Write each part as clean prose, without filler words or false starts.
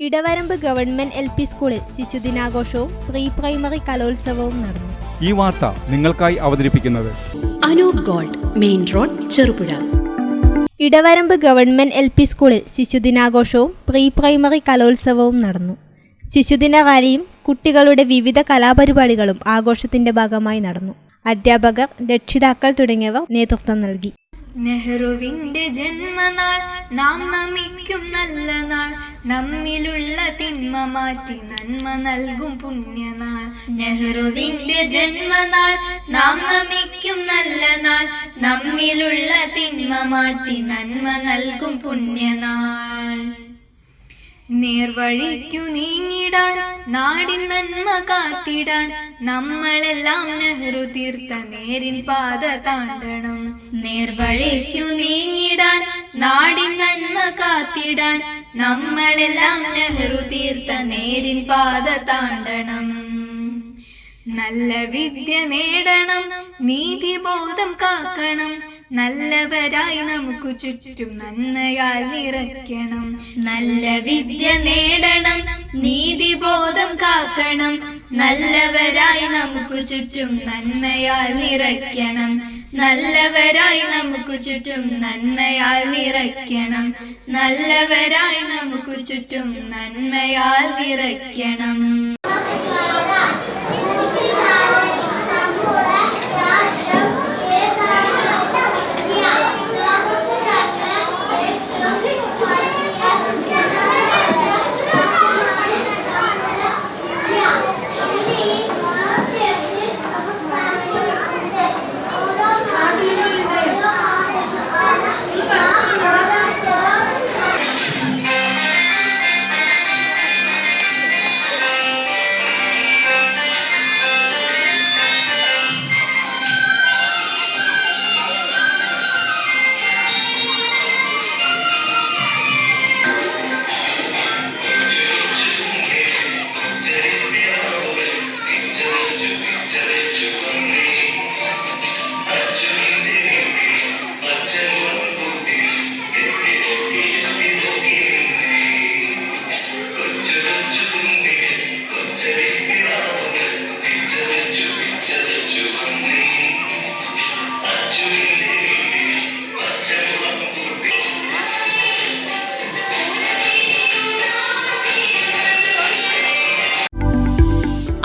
Idavaramb government LP സ്കൂളിൽ ശിശുദിനാഘോഷവും pre primary കലോത്സവവും നടന്നു. ഈ വാർത്ത നിങ്ങൾക്കായി അവതരിപ്പിക്കുന്നത് Anoop gold, main road, Cherupuzha. ഇടവരമ്പ് ഗവൺമെന്റ് LP സ്കൂളിൽ ശിശുദിനാഘോഷവും പ്രീ പ്രൈമറി കലോത്സവവും നടന്നു. ശിശുദിന റാലിയും കുട്ടികളുടെ വിവിധ കലാപരിപാടികളും ആഘോഷത്തിന്റെ ഭാഗമായി നടന്നു. അധ്യാപകർ, രക്ഷിതാക്കൾ തുടങ്ങിയവർ നേതൃത്വം നൽകി. നെഹ്റുവിന്റെ ജന്മനാൾ നാം നമിക്കും നല്ല നാൾ, നമ്മിലുള്ള തിന്മ മാറ്റി നന്മ നൽകും പുണ്യനാൾ. നെഹ്റുവിന്റെ ജന്മനാൾ നാം നമിക്കും നല്ല നാൾ, നമ്മിലുള്ള തിന്മ മാറ്റി നന്മ നൽകും പുണ്യനാൾ. നേർവഴിക്കു നീങ്ങിടാൻ, നാടിൻ നന്മ കാത്തിടാൻ, നമ്മളെല്ലാം നെഹ്റു തീർത്ത നേരിൻ പാത താണ്ടണം. നേർവഴിക്കു നീങ്ങിടാൻ, നാടിൻ നന്മ കാത്തിടാൻ, നമ്മളെല്ലാം നെഹ്റു തീർത്ത നേരിൻ പാത താണ്ടണം. നല്ല വിദ്യ നേടണം, നീതിബോധം കാക്കണം, നല്ലവരായി നമുക്ക് ചുറ്റും നന്മയാൽ നിറയ്ക്കണം. നല്ല വിദ്യ നേടണം, നീതിബോധം കാക്കണം, നല്ലവരായി നമുക്ക് ചുറ്റും നന്മയാൽ നിറയ്ക്കണം. നല്ലവരായി നമുക്ക് ചുറ്റും നന്മയാൽ നിറയ്ക്കണം. നല്ലവരായി നമുക്ക് ചുറ്റും നന്മയാൽ നിറയ്ക്കണം.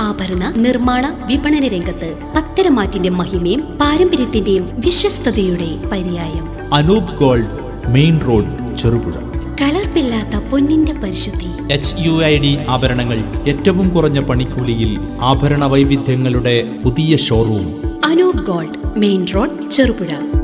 ആഭരണ നിർമ്മാണ വിപണന രംഗത്ത് പത്തരമാറ്റിന്റെ മഹിമയും പാരമ്പര്യത്തിന്റെയും വിശ്വസ്തയുടെ പര്യായം. Anoop gold, main road, Cherupuzha. കലർപ്പില്ലാത്ത പൊന്നിന്റെ പരിശുദ്ധി. HUID ആഭരണങ്ങൾ ഏറ്റവും കുറഞ്ഞ പണിക്കൂലിയിൽ. ആഭരണ വൈവിധ്യങ്ങളുടെ പുതിയ showroom. Anoop gold, main road, Cherupuzha.